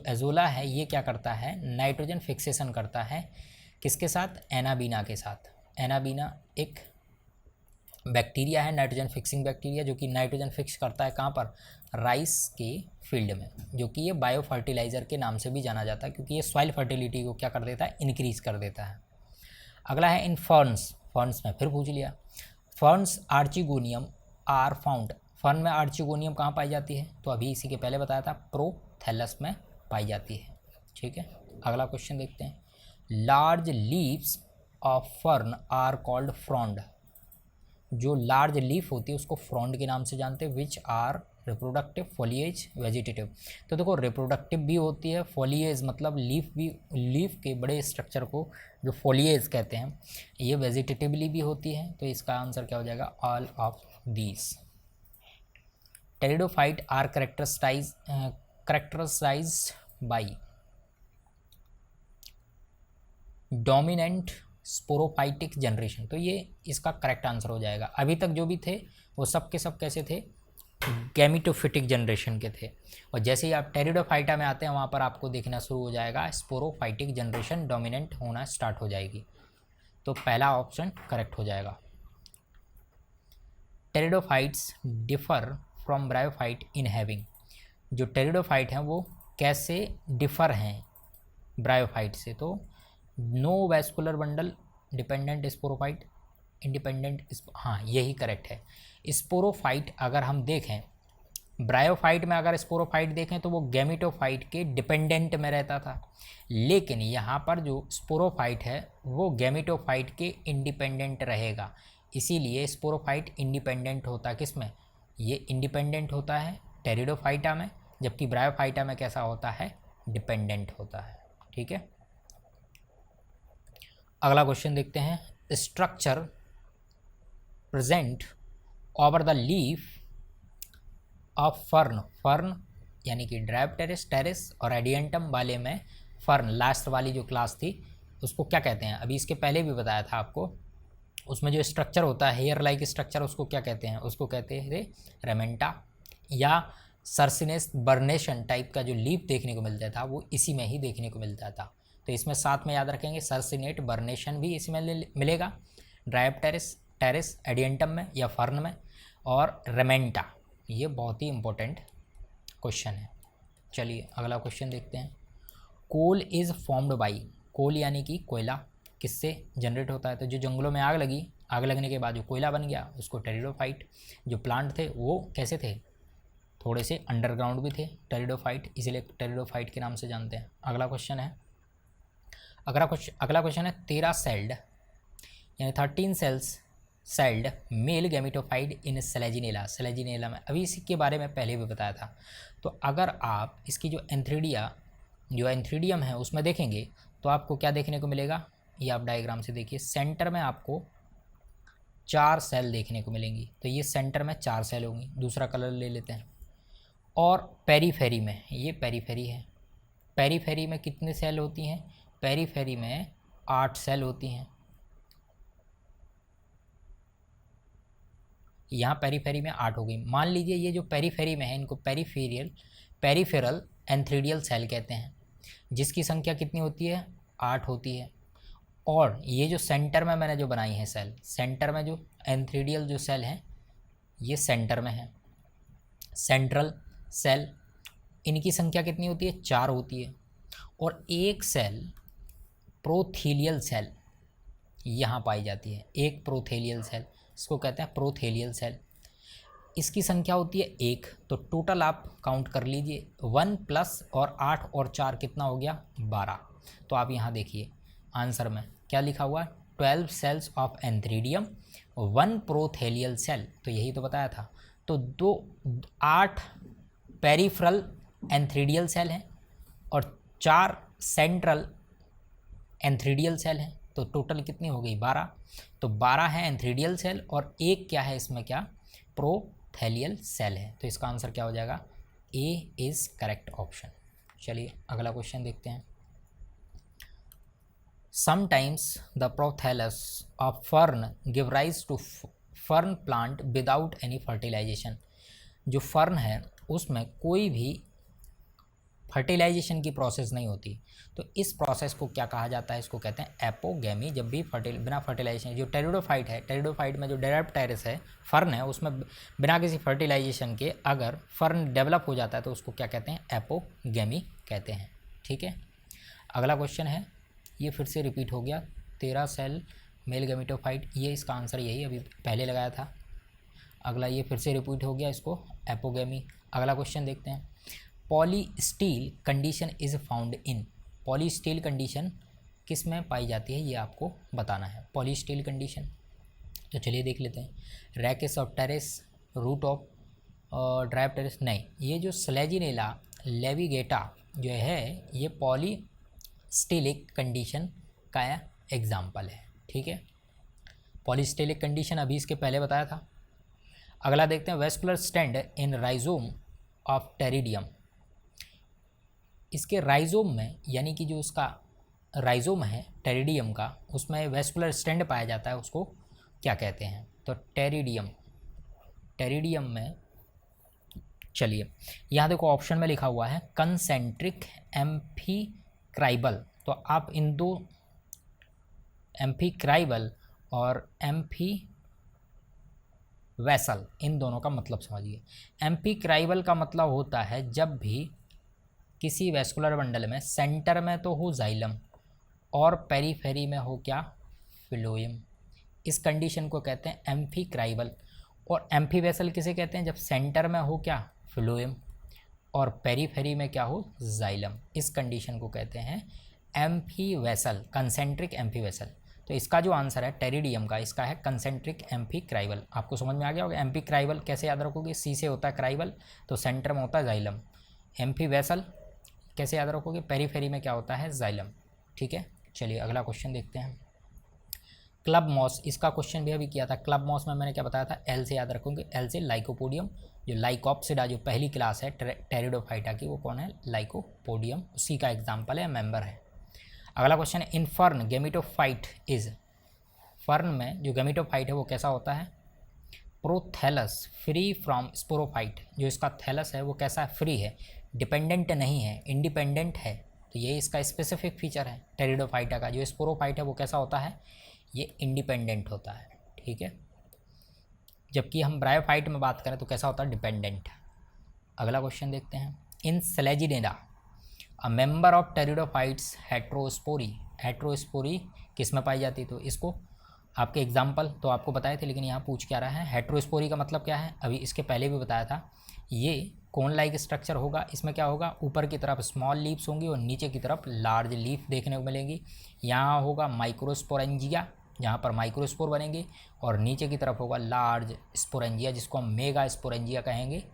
एजोला है ये क्या करता है, नाइट्रोजन फिक्सेशन करता है, किसके साथ, एनाबीना के साथ। एनाबीना एक बैक्टीरिया है, नाइट्रोजन फिक्सिंग बैक्टीरिया, जो कि नाइट्रोजन फिक्स करता है कहाँ पर, राइस के फील्ड में, जो कि ये बायो फर्टिलाइज़र के नाम से भी जाना जाता है, क्योंकि ये सॉइल फर्टिलिटी को क्या कर देता है, इंक्रीज कर देता है। अगला है इन फर्न्स, फर्न्स में फिर पूछ लिया, ferns archegonium are found, fern में आर्चिगोनियम कहाँ पाई जाती है, तो अभी इसी के पहले बताया था, प्रोथैलस में पाई जाती है, ठीक है। अगला क्वेश्चन देखते हैं, large leaves of fern are called frond, जो लार्ज लीफ होती है उसको फ्रॉन्ड के नाम से जानते हैं, which are reproductive, foliage, vegetative. तो देखो रिप्रोडक्टिव भी होती है, फॉलिएज मतलब लीफ भी, लीफ के बड़े स्ट्रक्चर को जो फॉलिएज कहते हैं, ये वेजिटेटिवली भी होती है। तो इसका आंसर क्या हो जाएगा, all of these. Pteridophyte are characterised by dominant sporophytic generation, तो ये इसका करेक्ट आंसर हो जाएगा। अभी तक जो भी थे वो सब के सब कैसे थे, गैमिटोफिटिक जनरेशन के थे, और जैसे ही आप टेरिडोफाइटा में आते हैं वहाँ पर आपको देखना शुरू हो जाएगा स्पोरोफाइटिक जनरेशन डोमिनेंट होना स्टार्ट हो जाएगी। तो पहला ऑप्शन करेक्ट हो जाएगा। Pteridophytes differ from bryophyte in having, जो टेरिडोफाइट हैं वो कैसे डिफर हैं ब्रायोफाइट से, तो no vascular bundle, dependent sporophyte, independent, हाँ यही करेक्ट है। स्पोरोफाइट अगर हम देखें, ब्रायोफाइट में अगर स्पोरोफाइट देखें तो वो गैमिटोफाइट के डिपेंडेंट में रहता था, लेकिन यहाँ पर जो स्पोरोफाइट है वो गैमिटोफाइट के इंडिपेंडेंट रहेगा, इसीलिए स्पोरोफाइट इंडिपेंडेंट होता है किस में, ये इंडिपेंडेंट होता है टेरिडोफाइटा में, जबकि ब्रायोफाइटा में कैसा होता है, डिपेंडेंट होता है, ठीक है। अगला क्वेश्चन देखते हैं, structure present over the leaf of fern, fern यानी कि ड्रायोप्टेरिस, टेरिस और एडियंटम वाले में फर्न लास्ट वाली जो क्लास थी उसको क्या कहते हैं, अभी इसके पहले भी बताया था आपको, उसमें जो स्ट्रक्चर होता है हेयर लाइक स्ट्रक्चर उसको क्या कहते हैं, उसको कहते थे रेमेंटा, या सर्सिनेस बर्नेशन टाइप का जो लीफ देखने को मिलता था वो इसी में ही देखने को मिलता था। तो इसमें साथ में याद रखेंगे सर्सिनेट बर्नेशन भी इसमें मिलेगा, ड्रायोप्टेरिस, टेरिस, एडियंटम में या फर्न में, और रेमेंटा, ये बहुत ही इंपॉर्टेंट क्वेश्चन है। चलिए अगला क्वेश्चन देखते हैं, कोल इज़ फॉर्म्ड बाई, कोल यानी कि कोयला किससे जनरेट होता है, तो जो जंगलों में आग लगी, आग लगने के बाद जो कोयला बन गया उसको टेरिडोफाइट, जो प्लांट थे वो कैसे थे, थोड़े से अंडरग्राउंड भी थे, टेरिडोफाइट, इसीलिए टेरिडोफाइट के नाम से जानते हैं। अगला क्वेश्चन है, अगला क्वेश्चन है 13 सेल्ड यानी 13 सेल्स सेल्ड मेल गैमिटोफाइड इन सेलेजिनेला, सेलेजिनेला में अभी इसके बारे में पहले भी बताया था। तो अगर आप इसकी जो एंथ्रीडियम है उसमें देखेंगे तो आपको क्या देखने को मिलेगा, ये आप डायग्राम से देखिए, सेंटर में आपको 4 सेल देखने को मिलेंगी, तो ये सेंटर में 4 सेल होंगी, दूसरा कलर ले लेते हैं, और पेरीफेरी में, ये पेरीफेरी है, पेरीफेरी में कितने सेल होती हैं, पेरीफेरी में 8 सेल होती हैं, यहाँ पेरीफेरी में 8 हो गई। मान लीजिए ये जो पेरीफेरी में है इनको पेरीफेरल एंथ्रीडियल सेल कहते हैं, जिसकी संख्या कितनी होती है, 8 होती है, और ये जो सेंटर में मैंने जो बनाई है सेल, सेंटर में जो एंथ्रीडियल जो सेल हैं ये सेंटर में है, सेंट्रल सेल, इनकी संख्या कितनी होती है, 4 होती है, और एक सेल प्रोथेलियल सेल यहाँ पाई जाती है, एक प्रोथेलियल सेल, इसको कहते हैं प्रोथेलियल सेल। इसकी संख्या होती है 1, तो टोटल आप काउंट कर लीजिए 1 प्लस और 8 और 4 कितना हो गया 12। तो आप यहाँ देखिए आंसर में क्या लिखा हुआ है 12 सेल्स ऑफ एंथ्रीडियम 1 प्रोथेलियल सेल, तो यही तो बताया था। तो 8 पेरिफेरल एंथ्रीडियल सेल हैं और 4 सेंट्रल एंथ्रीडियल सेल हैं, तो टोटल कितनी हो गई 12। तो 12 है एंथ्रीडियल सेल और एक क्या है इसमें क्या प्रोथेलियल सेल है, तो इसका आंसर क्या हो जाएगा ए इज़ करेक्ट ऑप्शन। चलिए अगला क्वेश्चन देखते हैं। Sometimes the prothallus of fern give rise to fern plant without any fertilization। जो फर्न है उसमें कोई भी फर्टिलाइजेशन की प्रोसेस नहीं होती, तो इस प्रोसेस को क्या कहा जाता है, इसको कहते हैं एपोगेमी। जब भी बिना फर्टिलाइजेशन, जो टेरिडोफाइट है, टेरिडोफाइट में जो डेराइव्ड टेरेस है फर्न है, उसमें बिना किसी फर्टिलाइजेशन के अगर फर्न डेवलप हो जाता है तो उसको क्या कहते हैं एपोगेमी कहते हैं। ठीक है, अगला क्वेश्चन है, ये फिर से रिपीट हो गया 13 सेल मेल गैमेटोफाइट, ये इसका आंसर यही अभी पहले लगाया था। अगला ये फिर से रिपीट हो गया, इसको एपोगेमी। अगला क्वेश्चन देखते हैं, polystele condition is found in. Polystele condition किस में पाई जाती है ये आपको बताना है, पॉलीस्टील कंडीशन। तो चलिए देख लेते हैं, rachis of Pteris, root of Dryopteris, नहीं, ये जो स्लेजिनेला लेविगेटा जो है ये पॉलीस्टिलिक कंडीशन का एग्जाम्पल है। ठीक है, पॉलीस्टिलिक कंडीशन अभी इसके पहले बताया था। अगला देखते हैं, vascular stand in rhizome of Pteridium. इसके राइजोम में, यानी कि जो उसका राइजोम है टेरिडियम का, उसमें वेस्कुलर स्टैंड पाया जाता है, उसको क्या कहते हैं, तो टेरिडियम। टेरिडियम में चलिए यहाँ देखो ऑप्शन में लिखा हुआ है कंसेंट्रिक एम्फीक्राइबल, तो आप इन दो एम्फीक्राइबल और एम्फी वैसल इन दोनों का मतलब समझिए। एम्फीक्राइबल का मतलब होता है जब भी किसी वेस्कुलर बंडल में सेंटर में तो हो जाइलम और पेरीफेरी में हो क्या फिलोयम, इस कंडीशन को कहते हैं एम्फीक्राइबल। और एम्फीवेसल किसे कहते हैं, जब सेंटर में हो क्या फिलोयम और पेरीफेरी में क्या हो जाइलम, इस कंडीशन को कहते हैं एम्फीवेसल, कंसेंट्रिक एम्फीवेसल। तो इसका जो आंसर है टेरिडियम का, इसका है कंसेंट्रिक एम्फीक्राइबल। आपको समझ में आ गया होगा एम्फीक्राइबल कैसे याद रखोगे, सी से होता है क्राइबल, तो सेंटर में होता है जाइलम। एम्फीवेसल कैसे याद रखोगे, पेरीफेरी में क्या होता है जाइलम। ठीक है, चलिए अगला क्वेश्चन देखते हैं, क्लब मॉस। इसका क्वेश्चन भी अभी किया था, क्लब मॉस में मैंने क्या बताया था, एल से याद रखोगे, एल से लाइकोपोडियम। जो लाइकोप्सिडा जो पहली क्लास है टेरिडोफाइटा की, वो कौन है लाइकोपोडियम, उसी का एग्जाम्पल है, मेंबर है। अगला क्वेश्चन है, इन फर्न गेमिटोफाइट इज। फर्न में जो गेमिटोफाइट है वो कैसा होता है, प्रोथैलस फ्री फ्रॉम स्पोरोफाइट। जो इसका थैलस है वो कैसा है, फ्री है, डिपेंडेंट नहीं है, इंडिपेंडेंट है। तो ये इसका स्पेसिफिक फीचर है टेरिडोफाइटा का। जो स्पोरोफाइट है वो कैसा होता है, ये इंडिपेंडेंट होता है। ठीक है, जबकि हम ब्रायोफाइट में बात करें तो कैसा होता है, डिपेंडेंट। अगला क्वेश्चन देखते हैं, in Selaginella a member of pteridophytes heterospory. Heterospory किस में पाई जाती है, तो इसको आपके एग्जाम्पल तो आपको बताए थे, लेकिन यहाँ पूछ क्या रहा है, हेट्रोस्पोरी का मतलब क्या है, अभी इसके पहले भी बताया था। ये कोन लाइक स्ट्रक्चर होगा, इसमें क्या होगा, ऊपर की तरफ स्मॉल लीव्स होंगी और नीचे की तरफ लार्ज लीफ देखने को मिलेंगी। यहाँ होगा माइक्रोस्पोरेंजिया, जहाँ पर माइक्रोस्पोर बनेंगे, और नीचे की तरफ होगा लार्ज स्पोरेंजिया, जिसको हम मेगा स्पोरेंजिया कहेंगे,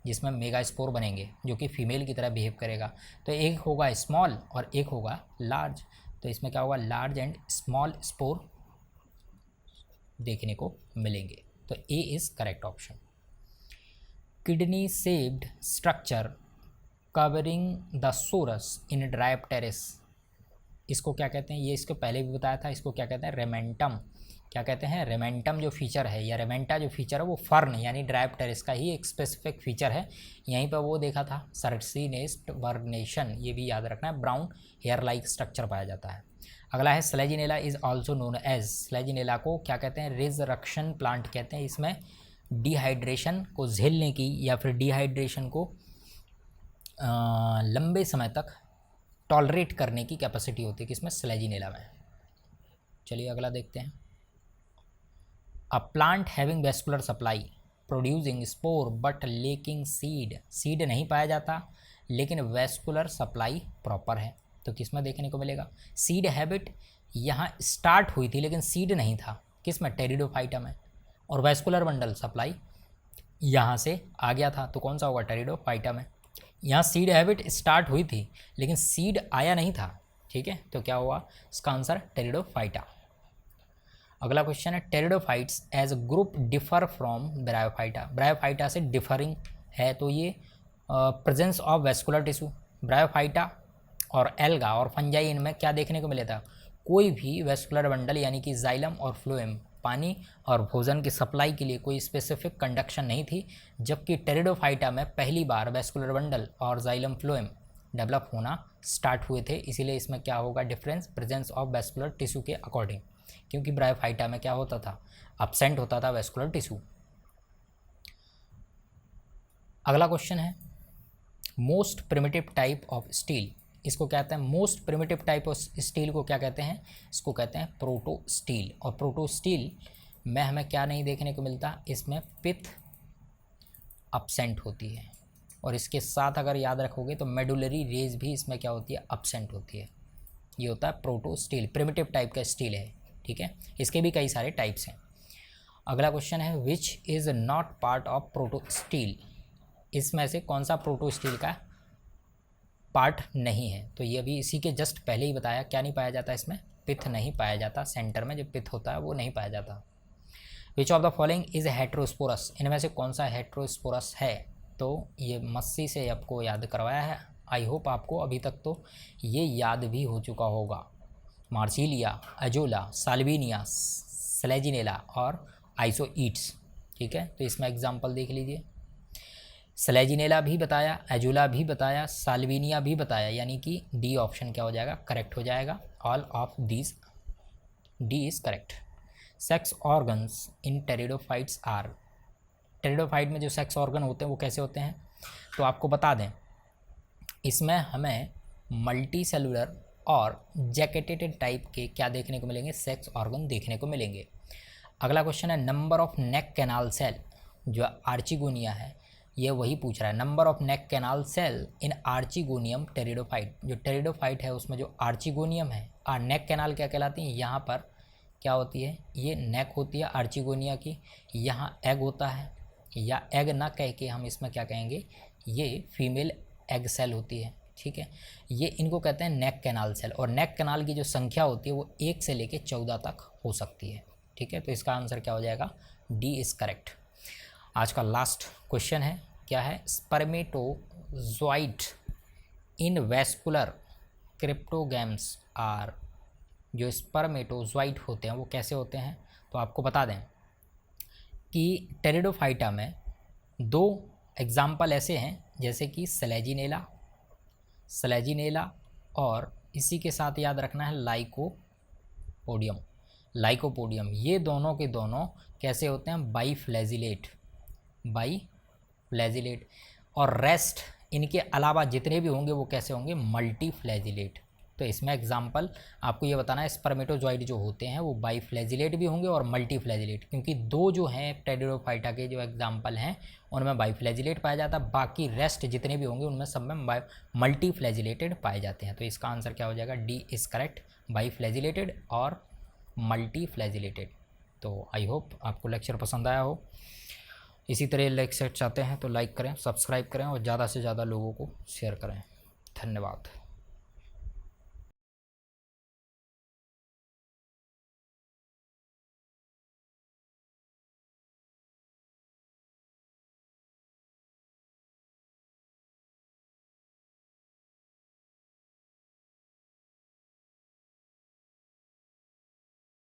जिसमें मेगा स्पोर बनेंगे, जो कि फीमेल की तरह बिहेव करेगा। तो एक होगा स्मॉल और एक होगा लार्ज, तो इसमें क्या होगा, लार्ज एंड स्मॉल स्पोर देखने को मिलेंगे। तो A is correct option. Kidney shaped structure covering the sorus in dryopteris, इसको क्या कहते हैं, ये इसको पहले भी बताया था, इसको क्या कहते हैं, रेमेंटम। क्या कहते हैं, रेमेंटम जो फीचर है या रेमेंटा जो फीचर है वो फर्न यानी ड्रायोप्टेरिस का ही एक स्पेसिफिक फीचर है। यहीं पर वो देखा था सर्सिनेस्ट वर्नेशन, ये भी याद रखना है, ब्राउन हेयर लाइक स्ट्रक्चर पाया जाता है। अगला है स्लेजिनेला इज़ ऑल्सो नोन एज। स्लेजिनेला को क्या कहते हैं, रिजरक्शन प्लांट कहते हैं। इसमें डिहाइड्रेशन को झेलने की या फिर डिहाइड्रेशन को लंबे समय तक टॉलरेट करने की कैपेसिटी होती है किसमें, स्लेजिनेला में। चलिए अगला देखते हैं, a plant having vascular supply producing spore but lacking seed, seed नहीं पाया जाता लेकिन वेस्कुलर सप्लाई प्रॉपर है, तो किस में देखने को मिलेगा? सीड हैबिट यहाँ स्टार्ट हुई थी लेकिन सीड नहीं था, किस में? टेरिडोफाइटा में। और वेस्कुलर बंडल सप्लाई यहाँ से आ गया था, तो कौन सा होगा? टेरिडोफाइटा में। यहाँ सीड हैबिट स्टार्ट हुई थी लेकिन सीड आया नहीं था, ठीक है, तो क्या हुआ इसका आंसर? टेरिडोफाइटा। अगला क्वेश्चन है pteridophytes as a group differ from bryophyta, bryophyta से डिफरिंग है, तो ये presence of vascular tissue. Bryophyta और एल्गा और फंजाई इनमें क्या देखने को मिला था? कोई भी वेस्कुलर बंडल यानी कि जाइलम और फ्लोएम, पानी और भोजन की सप्लाई के लिए कोई स्पेसिफिक कंडक्शन नहीं थी, जबकि टेरिडोफाइटा में पहली बार वेस्कुलर बंडल और जाइलम फ्लोएम डेवलप होना स्टार्ट हुए थे, इसीलिए इसमें क्या होगा difference? Presence of vascular tissue के अकॉर्डिंग, क्योंकि ब्रायोफाइटा में क्या होता था? अब्सेंट होता था वेस्कुलर टिश्यू। अगला क्वेश्चन है most primitive type of steel, इसको कहते हैं most primitive type of steel को क्या कहते हैं? इसको कहते हैं प्रोटो स्टील। और प्रोटो स्टील में हमें क्या नहीं देखने को मिलता? इसमें पिथ अब्सेंट होती है, और इसके साथ अगर याद रखोगे तो मेडुलरी रेज भी इसमें क्या होती है? अब्सेंट होती है। ये होता है प्रोटो स्टील, प्रिमिटिव टाइप का स्टील है, ठीक है। इसके भी कई सारे टाइप्स हैं। अगला क्वेश्चन है which is not part of proto steel, इसमें से कौन सा प्रोटो स्टील का पार्ट नहीं है? तो ये भी इसी के जस्ट पहले ही बताया, क्या नहीं पाया जाता इसमें? पिथ नहीं पाया जाता, सेंटर में जो पिथ होता है वो नहीं पाया जाता। विच of the following is heterosporous, इनमें से कौन सा हेट्रोस्पोरस है? तो ये मस्सी से आपको याद करवाया है, आई होप आपको अभी तक तो ये याद भी हो चुका होगा। मार्सिलिया, एजोला, साल्विनिया, स्लेजिनेला और आइसोईट्स, ठीक है। तो इसमें एग्जाम्पल देख लीजिए, स्लेजिनेला भी बताया, एजोला भी बताया, साल्विनिया भी बताया, यानी कि डी ऑप्शन क्या हो जाएगा? करेक्ट हो जाएगा। All of these, D is correct. Sex organs in pteridophytes are, pteridophyte में जो सेक्स ऑर्गन होते हैं वो कैसे होते हैं? तो आपको बता दें, इसमें हमें मल्टी सेलुलर और जैकेटेड टाइप के क्या देखने को मिलेंगे? सेक्स ऑर्गन देखने को मिलेंगे। अगला क्वेश्चन है number of neck canal cell, जो आर्चिगोनिया है ये वही पूछ रहा है, number of neck canal cell in archegonium pteridophyte, जो टेरिडोफाइट है उसमें जो आर्चिगोनियम है, और नेक कैनाल क्या कहलाती है? यहाँ पर क्या होती है? ये नेक होती है आर्चिगोनिया की, यहाँ एग होता है, या एग ना कह के हम इसमें क्या कहेंगे? ये फीमेल एग सेल होती है, ठीक है। ये इनको कहते हैं नेक कैनाल सेल, और नेक कैनाल की जो संख्या होती है वो 1 से लेके 14 तक हो सकती है, ठीक है। तो इसका आंसर क्या हो जाएगा? D is correct. आज का लास्ट क्वेश्चन है, क्या है? स्पर्मेटोजोइट इन वेस्कुलर क्रिप्टोगैम्स आर, जो स्पर्मेटोजोइट होते हैं वो कैसे होते हैं? तो आपको बता दें कि टेरिडोफाइटा में 2 एग्जाम्पल ऐसे हैं, जैसे कि स्लेजिनेला और इसी के साथ याद रखना है लाइकोपोडियम, लाइकोपोडियम, ये दोनों के दोनों कैसे होते हैं? बाईफ्लैजिलेट, बाईफ्लैजिलेट। और रेस्ट इनके अलावा जितने भी होंगे वो कैसे होंगे? मल्टीफ्लैजिलेट। तो इसमें एग्जाम्पल आपको ये बताना है, स्पर्मेटोजोइड जो होते हैं वो बाईफ्लैजिलेट भी होंगे और मल्टीफ्लैजिलेट, क्योंकि 2 जो हैं टेरिडोफाइटा के जो एग्जाम्पल हैं उनमें बाईफ्लैजिलेट पाया जाता है, बाकी रेस्ट जितने भी होंगे उनमें सब में मल्टीफ्लैजिलेटेड पाए जाते हैं। तो इसका आंसर क्या हो जाएगा? डी इज़ करेक्ट, बाईफ्लैजिलेटेड और मल्टीफ्लैजिलेटेड। तो आई होप आपको लेक्चर पसंद आया हो। इसी तरह लेक्चर चाहते हैं तो लाइक करें, सब्सक्राइब करें और ज़्यादा से ज़्यादा लोगों को शेयर करें। धन्यवाद।